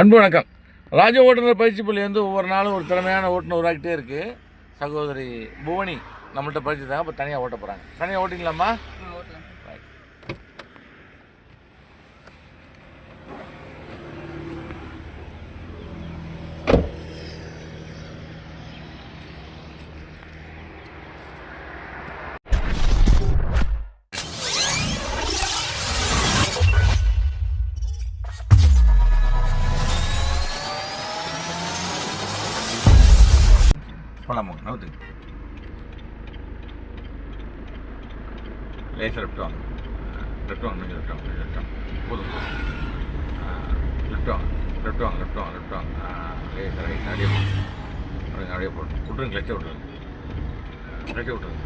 அன்பு வணக்கம். ராஜ ஓட்டுநர் பயிற்சி பள்ளி ஒவ்வொரு நாளும் ஒரு திறமையான ஓட்டுநர் உருவாக்கிட்டே இருக்குது. சகோதரி புவனி நம்மள்கிட்ட பயிற்சி தான். இப்போ தனியாக ஓட்ட போகிறாங்க. தனியாக ஓட்டிங்களாம்மா? போகலாமா? நவுத்து லேசாக லெஃப்ட் வாங்க, லெஃப்ட் வாங்க, கொஞ்சம் லெஃப்ட் வாங்க, கொஞ்சம் லெஃப்ட் வாங்க, போதும் லெஃப்ட் வாங்க, லெஃப்ட் வாங்க, லெஃப்ட் வாங்க, லெஃப்ட் வாங்க, லேசாக ரைட் அப்படியே அப்படியே போட்டு விட்டுருங்க, கிளச்சை விட்டுருங்க, கிளச்சை விட்டுருங்க,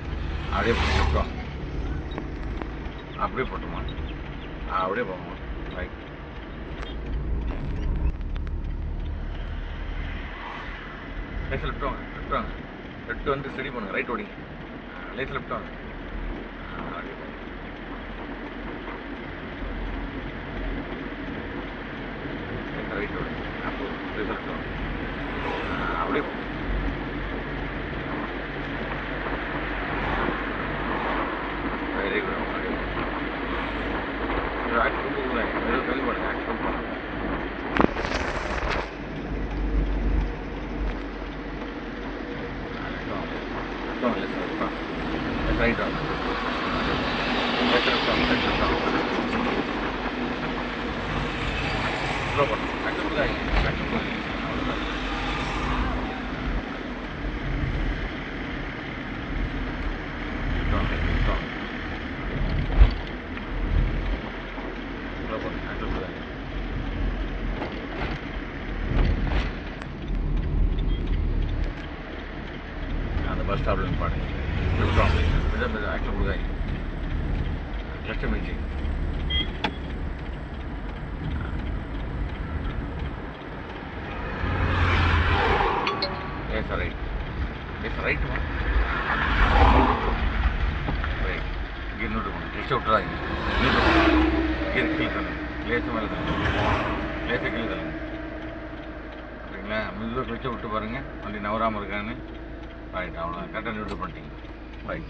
அப்படியே போட்டு லெஃப்ட் வாங்க, அப்படியே போட்டுமா, அப்படியே போகமா, ரைட் லேசாக லெஃப்ட் வாங்க, லெஃப்ட் வாங்க, லெஃப்ட் வந்து ஸ்டடி பண்ணுங்க, ரைட் ஓடிங்க, லேசாக லெஃப்ட் வாங்க, அப்படியே ரைட் ஓடுங்க, அப்போ லேசாக லெஃப்ட் வாங்க, அப்படியே வெரி குட், அப்படியே ஆக்ட் கொடுங்க, ஏதோ சொல்லி பண்ணுங்க, ஆக்ட் பண்ணுங்க. Right on. Left on. Proper. Active guy. Active guy. Strong. Proper. Active guy. And the bus stop in party. Strong. Active guy. Left imaging. Yes, right. Yes, right one. Right. Get no one. Just out right. Get kill them. Let's mal them. Let's kill them. சரிங்களா? மிதுவாக கிளச்சை விட்டு பாருங்கள். வண்டி நவராமல் இருக்கான்னு. Right, அவ்வளோ கரெக்டாக நிறுத்த பண்ணிட்டீங்க. ரைட்.